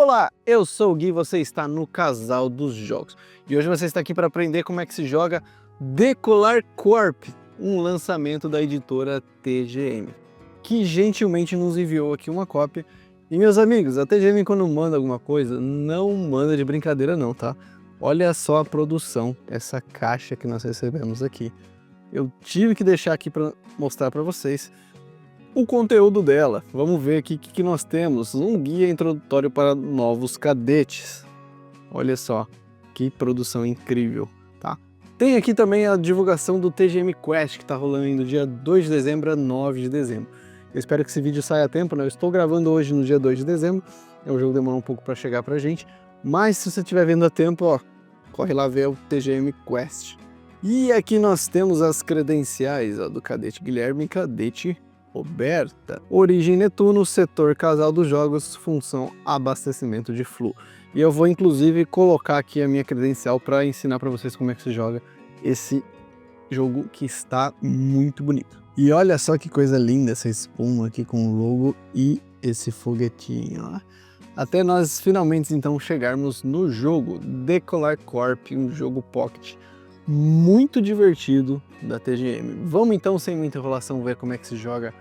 Olá, eu sou o Gui e você está no Casal dos Jogos. E hoje você está aqui para aprender como é que se joga Decolar Corp, um lançamento da editora TGM, que gentilmente nos enviou aqui uma cópia. E meus amigos, a TGM quando manda alguma coisa, não manda de brincadeira não, tá? Olha só a produção, essa caixa que nós recebemos aqui. Eu tive que deixar aqui para mostrar para vocês o conteúdo dela. Vamos ver aqui o que nós temos. Um guia introdutório para novos cadetes. Olha só, que produção incrível, tá? Tem aqui também a divulgação do TGM Quest, que está rolando do dia 2 de dezembro a 9 de dezembro. Eu espero que esse vídeo saia a tempo, né? Eu estou gravando hoje no dia 2 de dezembro, o jogo demorou um pouco para chegar pra gente, mas se você estiver vendo a tempo, ó, corre lá ver o TGM Quest. E aqui nós temos as credenciais, ó, do cadete Guilherme e cadete Roberta. Origem Netuno, setor casal dos jogos, função abastecimento de flu. E eu vou inclusive colocar aqui a minha credencial para ensinar para vocês como é que se joga esse jogo que está muito bonito. E olha só que coisa linda essa espuma aqui com o logo e esse foguetinho, ó. Até nós finalmente então chegarmos no jogo Decolar Corp, um jogo pocket muito divertido da TGM. Vamos então, sem muita enrolação, ver como é que se joga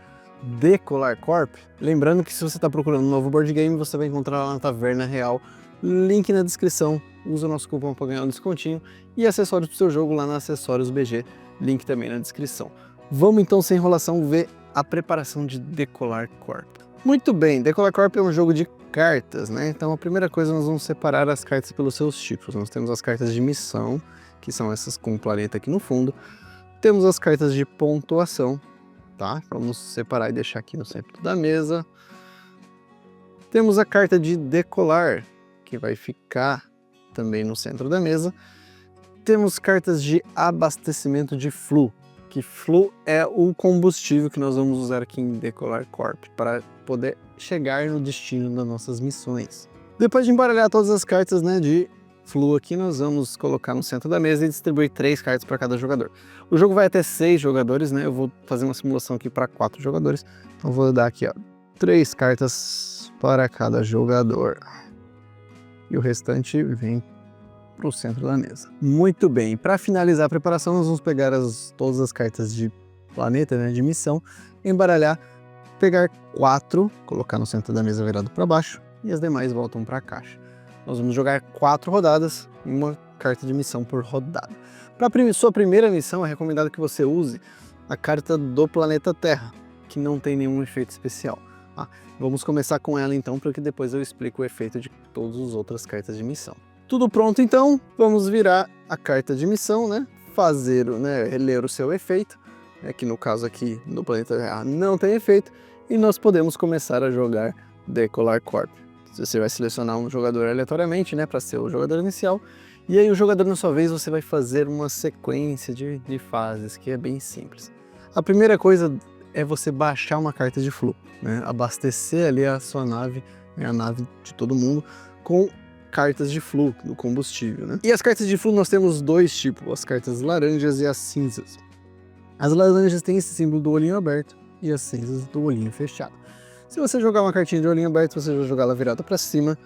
Decolar Corp. Lembrando que se você está procurando um novo board game, você vai encontrar lá na Taverna Real, link na descrição, usa o nosso cupom para ganhar um descontinho, e acessórios para o seu jogo lá na Acessórios BG, link também na descrição. Vamos então, sem enrolação, ver a preparação de Decolar Corp. Muito bem, Decolar Corp é um jogo de cartas, né? Então a primeira coisa, nós vamos separar as cartas pelos seus tipos. Nós temos as cartas de missão, que são essas com o planeta aqui no fundo. Temos as cartas de pontuação, tá? Vamos separar e deixar aqui no centro da mesa. Temos a carta de decolar, que vai ficar também no centro da mesa. Temos cartas de abastecimento de flu, que flu é o combustível que nós vamos usar aqui em Decolar Corp para poder chegar no destino das nossas missões. Depois de embaralhar todas as cartas, né, de flu aqui, nós vamos colocar no centro da mesa e distribuir 3 cartas para cada jogador. O jogo vai até 6 jogadores, né? Eu vou fazer uma simulação aqui para 4 jogadores. Então vou dar aqui, ó, 3 cartas para cada jogador. E o restante vem para o centro da mesa. Muito bem, para finalizar a preparação, nós vamos pegar todas as cartas de planeta, né, de missão, embaralhar, pegar 4, colocar no centro da mesa virado para baixo e as demais voltam para a caixa. Nós vamos jogar 4 rodadas, uma carta de missão por rodada. Para sua primeira missão, é recomendado que você use a carta do planeta Terra, que não tem nenhum efeito especial. Tá? Vamos começar com ela então, porque depois eu explico o efeito de todas as outras cartas de missão. Tudo pronto então, vamos virar a carta de missão, né? Ler o seu efeito, que no caso aqui no planeta Terra não tem efeito, e nós podemos começar a jogar Decolar Corp. Você vai selecionar um jogador aleatoriamente, né, para ser o jogador inicial, e aí o jogador na sua vez você vai fazer uma sequência de fases, que é bem simples. A primeira coisa é você baixar uma carta de flu, né, abastecer ali a sua nave, né, a nave de todo mundo, com cartas de flu, do combustível, né? E as cartas de flu nós temos 2 tipos, as cartas laranjas e as cinzas. As laranjas têm esse símbolo do olhinho aberto e as cinzas do olhinho fechado. Se você jogar uma cartinha de olhinho aberto, você vai jogar ela virada para cima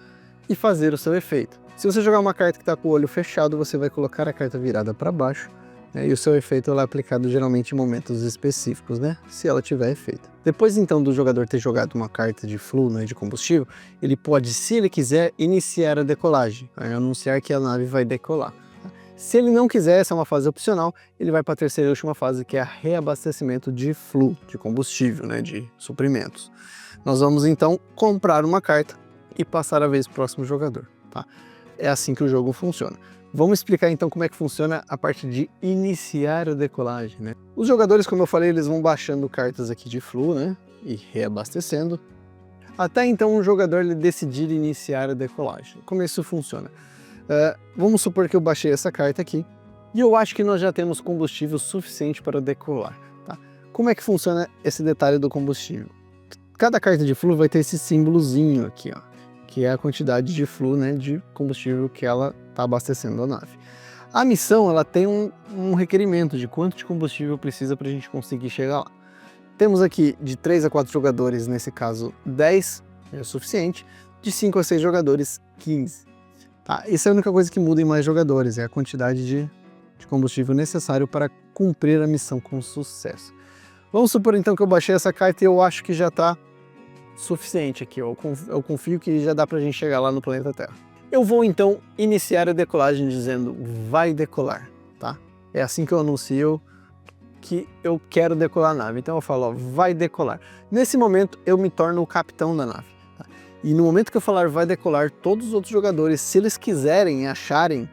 e fazer o seu efeito. Se você jogar uma carta que está com o olho fechado, você vai colocar a carta virada para baixo, né, e o seu efeito é aplicado geralmente em momentos específicos, né, se ela tiver efeito. Depois então do jogador ter jogado uma carta de flu, né, de combustível, ele pode, se ele quiser, iniciar a decolagem, anunciar que a nave vai decolar. Se ele não quiser, essa é uma fase opcional, ele vai para a terceira e última fase, que é a reabastecimento de flu, de combustível, né, de suprimentos. Nós vamos então comprar uma carta e passar a vez para o próximo jogador, tá? É assim que o jogo funciona. Vamos explicar então como é que funciona a parte de iniciar a decolagem, né? Os jogadores, como eu falei, eles vão baixando cartas aqui de flu, né, e reabastecendo, até então o jogador ele decidir iniciar a decolagem. Como isso funciona? Vamos supor que eu baixei essa carta aqui e eu acho que nós já temos combustível suficiente para decolar, tá? Como é que funciona esse detalhe do combustível? Cada carta de flu vai ter esse símbolozinho aqui, ó, que é a quantidade de flu, né, de combustível que ela está abastecendo a nave. A missão ela tem um requerimento de quanto de combustível precisa para a gente conseguir chegar lá. Temos aqui de 3 a 4 jogadores, nesse caso 10 é o suficiente. de 5 a 6 jogadores, 15. Tá? Isso é a única coisa que muda em mais jogadores, é a quantidade de combustível necessário para cumprir a missão com sucesso. Vamos supor então que eu baixei essa carta e eu acho que já está suficiente aqui, eu confio que já dá pra gente chegar lá no planeta Terra. Eu vou então iniciar a decolagem dizendo vai decolar, tá? É assim que eu anuncio que eu quero decolar a nave, então eu falo, ó, vai decolar. Nesse momento eu me torno o capitão da nave, tá? E no momento que eu falar vai decolar, todos os outros jogadores, se eles quiserem, acharem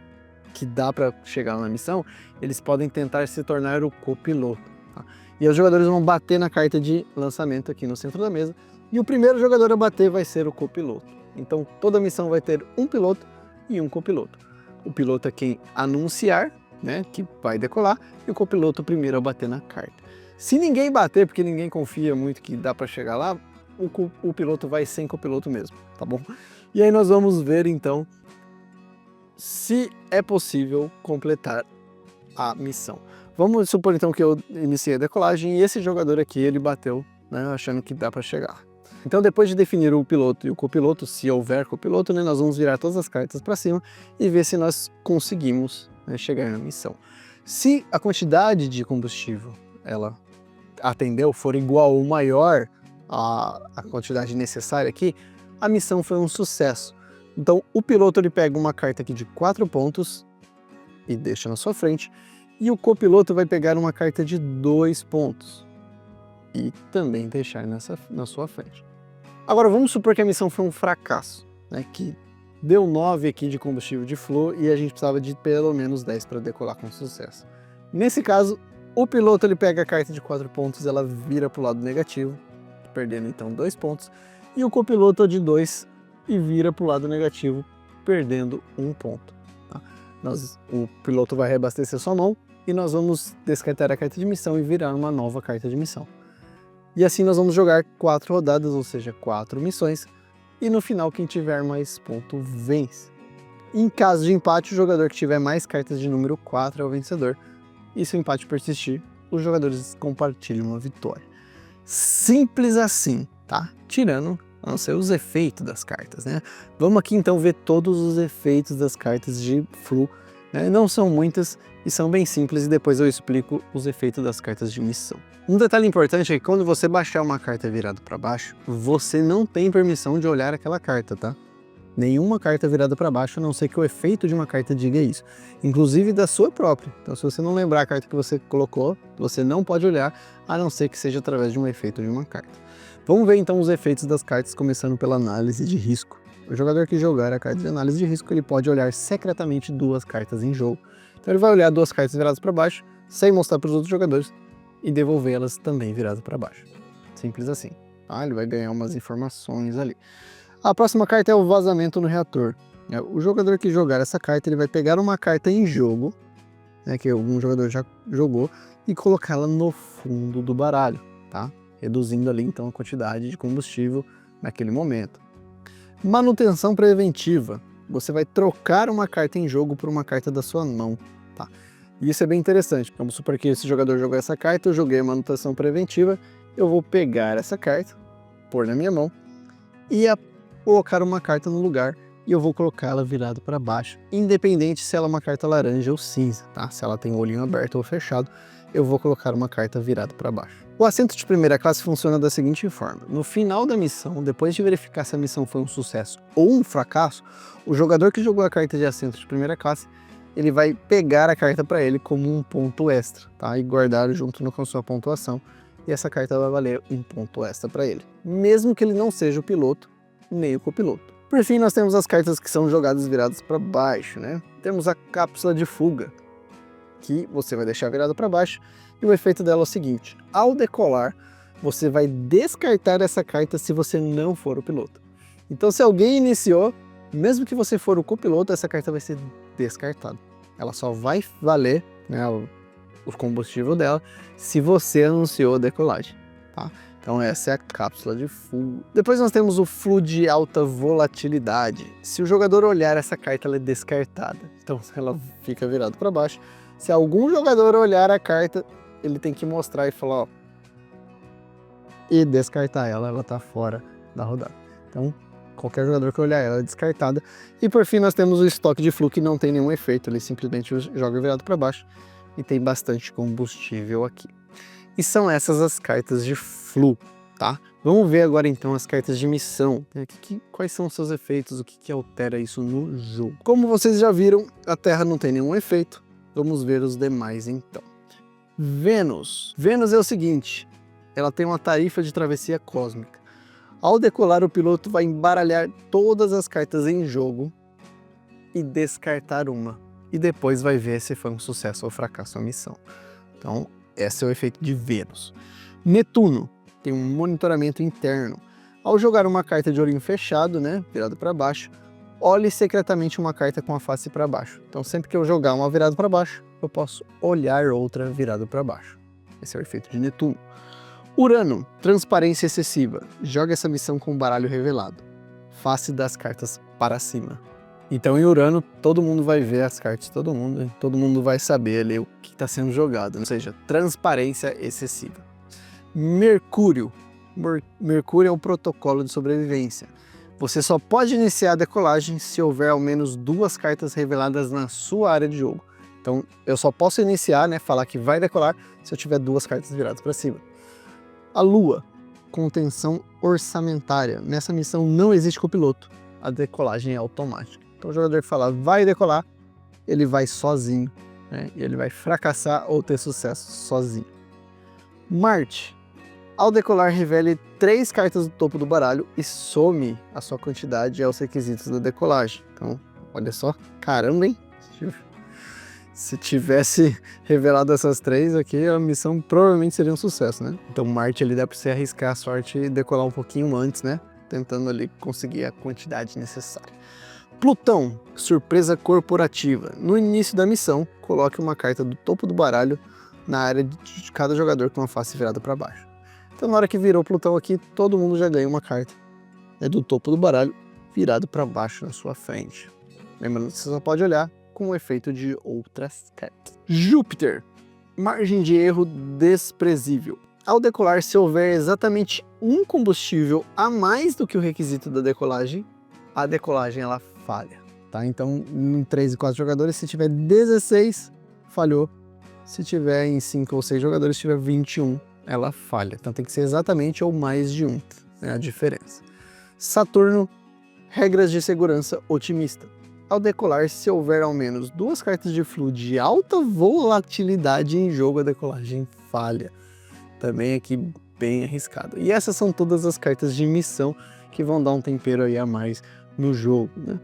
que dá para chegar na missão, eles podem tentar se tornar o copiloto, tá? E os jogadores vão bater na carta de lançamento aqui no centro da mesa, e o primeiro jogador a bater vai ser o copiloto. Então toda missão vai ter um piloto e um copiloto. O piloto é quem anunciar, né, que vai decolar, e o copiloto o primeiro a bater na carta. Se ninguém bater, porque ninguém confia muito que dá para chegar lá, o piloto vai sem copiloto mesmo, tá bom? E aí nós vamos ver então se é possível completar a missão. Vamos supor então que eu iniciei a decolagem e esse jogador aqui ele bateu, né, achando que dá para chegar. Então depois de definir o piloto e o copiloto, se houver copiloto, né, nós vamos virar todas as cartas para cima e ver se nós conseguimos, né, chegar na missão. Se a quantidade de combustível ela atendeu for igual ou maior à quantidade necessária aqui, a missão foi um sucesso. Então o piloto ele pega uma carta aqui de 4 pontos e deixa na sua frente, e o copiloto vai pegar uma carta de 2 pontos e também deixar na sua frente. Agora vamos supor que a missão foi um fracasso, né, que deu 9 aqui de combustível de flow e a gente precisava de pelo menos 10 para decolar com sucesso. Nesse caso, o piloto ele pega a carta de 4 pontos, ela vira para o lado negativo, perdendo então 2 pontos, e o copiloto de 2 e vira para o lado negativo, perdendo 1 ponto. Tá? O piloto vai reabastecer sua mão e nós vamos descartar a carta de missão e virar uma nova carta de missão. E assim nós vamos jogar 4 rodadas, ou seja, 4 missões, e no final quem tiver mais ponto vence. Em caso de empate, o jogador que tiver mais cartas de número 4 é o vencedor, e se o empate persistir, os jogadores compartilham a vitória. Simples assim, tá? Tirando, a não ser os efeitos das cartas, né? Vamos aqui então ver todos os efeitos das cartas de Flu, né? Não são muitas e são bem simples, e depois eu explico os efeitos das cartas de missão. Um detalhe importante é que quando você baixar uma carta virada para baixo, você não tem permissão de olhar aquela carta, tá? Nenhuma carta virada para baixo, a não ser que o efeito de uma carta diga isso. Inclusive da sua própria. Então se você não lembrar a carta que você colocou, você não pode olhar, a não ser que seja através de um efeito de uma carta. Vamos ver então os efeitos das cartas, começando pela análise de risco. O jogador que jogar a carta de análise de risco, ele pode olhar secretamente 2 cartas em jogo. Então ele vai olhar 2 cartas viradas para baixo, sem mostrar para os outros jogadores, e devolvê-las também viradas para baixo. Simples assim. Tá? Ele vai ganhar umas informações ali. A próxima carta é o vazamento no reator. O jogador que jogar essa carta, ele vai pegar uma carta em jogo, né, que algum jogador já jogou, e colocá-la no fundo do baralho, tá? Reduzindo ali então a quantidade de combustível naquele momento. Manutenção preventiva. Você vai trocar uma carta em jogo por uma carta da sua mão, tá? E isso é bem interessante. Vamos supor que esse jogador jogou essa carta, eu joguei a manutenção preventiva, eu vou pegar essa carta, pôr na minha mão e colocar uma carta no lugar, e eu vou colocá-la virada para baixo, independente se ela é uma carta laranja ou cinza, tá? Se ela tem o olhinho aberto ou fechado, eu vou colocar uma carta virada para baixo. O assento de primeira classe funciona da seguinte forma: no final da missão, depois de verificar se a missão foi um sucesso ou um fracasso, o jogador que jogou a carta de assento de primeira classe, ele vai pegar a carta para ele como um ponto extra, tá? E guardar junto com a sua pontuação, e essa carta vai valer um ponto extra para ele, mesmo que ele não seja o piloto nem o copiloto. Por fim, nós temos as cartas que são jogadas viradas para baixo, né? Temos a cápsula de fuga, que você vai deixar virada para baixo, e o efeito dela é o seguinte: ao decolar, você vai descartar essa carta se você não for o piloto. Então se alguém iniciou, mesmo que você for o copiloto, essa carta vai ser descartada. Ela só vai valer, né, o combustível dela se você anunciou a decolagem, tá? Então essa é a cápsula de fuga. Depois nós temos o Flu de alta volatilidade. Se o jogador olhar essa carta, ela é descartada. Então ela fica virada para baixo. Se algum jogador olhar a carta, ele tem que mostrar e falar, ó, e descartar ela tá fora da rodada. Então Qualquer jogador que olhar ela é descartada. E por fim nós temos o estoque de Flu, que não tem nenhum efeito, ele simplesmente joga virado para baixo e tem bastante combustível aqui. E são essas as cartas de Flu, tá? Vamos ver agora então as cartas de missão. Quais são os seus efeitos, o que altera isso no jogo. Como vocês já viram, a Terra não tem nenhum efeito. Vamos ver os demais então. Vênus. Vênus é o seguinte, ela tem uma tarifa de travessia cósmica. Ao decolar, o piloto vai embaralhar todas as cartas em jogo e descartar uma. E depois vai ver se foi um sucesso ou fracasso a missão. Então, esse é o efeito de Vênus. Netuno tem um monitoramento interno. Ao jogar uma carta de olhinho fechado, né, virado para baixo, olhe secretamente uma carta com a face para baixo. Então, sempre que eu jogar uma virada para baixo, eu posso olhar outra virada para baixo. Esse é o efeito de Netuno. Urano, transparência excessiva. Joga essa missão com o baralho revelado. Face das cartas para cima. Então em Urano todo mundo vai ver as cartas, todo mundo vai saber ali o que está sendo jogado, ou seja, transparência excessiva. Mercúrio. Mercúrio é o protocolo de sobrevivência. Você só pode iniciar a decolagem se houver ao menos 2 cartas reveladas na sua área de jogo. Então eu só posso iniciar, né, falar que vai decolar se eu tiver 2 cartas viradas para cima. A Lua, contenção orçamentária. Nessa missão não existe copiloto, a decolagem é automática. Então o jogador que falar vai decolar, ele vai sozinho, né? E ele vai fracassar ou ter sucesso sozinho. Marte, ao decolar revele 3 cartas do topo do baralho e some a sua quantidade aos requisitos da decolagem. Então, olha só, caramba, hein? Se tivesse revelado essas 3 aqui, a missão provavelmente seria um sucesso, né? Então Marte ali dá para você arriscar a sorte e decolar um pouquinho antes, né? Tentando ali conseguir a quantidade necessária. Plutão, surpresa corporativa. No início da missão, coloque uma carta do topo do baralho na área de cada jogador com a face virada para baixo. Então na hora que virou Plutão aqui, todo mundo já ganha uma carta, né, do topo do baralho virado para baixo na sua frente. Lembrando que você só pode olhar com o efeito de outras cartas. Júpiter, margem de erro desprezível. Ao decolar, se houver exatamente um combustível a mais do que o requisito da decolagem, a decolagem ela falha, tá? Então, em 3 e 4 jogadores, se tiver 16, falhou. Se tiver em 5 ou 6 jogadores, se tiver 21, ela falha. Então tem que ser exatamente ou mais de um, é a diferença. Saturno, regras de segurança otimista. Ao decolar, se houver ao menos 2 cartas de Flu de alta volatilidade em jogo, a decolagem falha. Também aqui bem arriscado. E essas são todas as cartas de missão que vão dar um tempero aí a mais no jogo, né?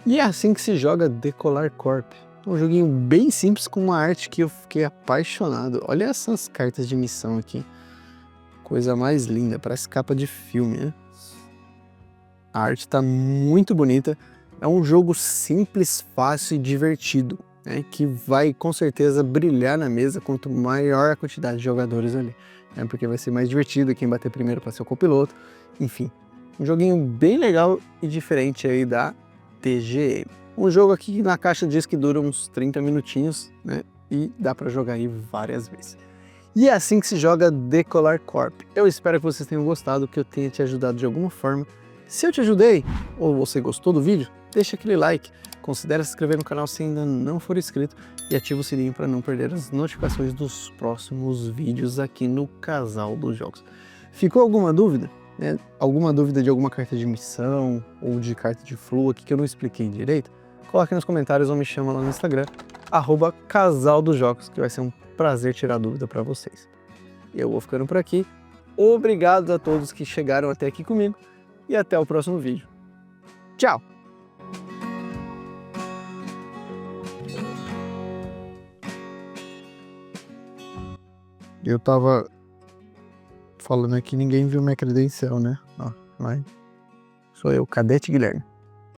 E é assim que se joga Decolar Corp. Um joguinho bem simples com uma arte que eu fiquei apaixonado. Olha essas cartas de missão aqui. Coisa mais linda, parece capa de filme, né? A arte tá muito bonita. É um jogo simples, fácil e divertido, né? Que vai com certeza brilhar na mesa quanto maior a quantidade de jogadores ali, né? Porque vai ser mais divertido quem bater primeiro para ser o copiloto. Enfim, um joguinho bem legal e diferente aí da TGM. Um jogo aqui na caixa diz que dura uns 30 minutinhos, né? E dá para jogar aí várias vezes. E é assim que se joga Decolar Corp. Eu espero que vocês tenham gostado, que eu tenha te ajudado de alguma forma. Se eu te ajudei, ou você gostou do vídeo, deixa aquele like, considere se inscrever no canal se ainda não for inscrito e ativa o sininho para não perder as notificações dos próximos vídeos aqui no Casal dos Jogos. Ficou alguma dúvida? Né? Alguma dúvida de alguma carta de missão ou de carta de Flu aqui que eu não expliquei direito? Coloque nos comentários ou me chama lá no Instagram, @casaldosjogos, que vai ser um prazer tirar dúvida para vocês. Eu vou ficando por aqui. Obrigado a todos que chegaram até aqui comigo e até o próximo vídeo. Tchau! Eu tava falando aqui, ninguém viu minha credencial, né? Ó, mas sou eu, Cadete Guilherme.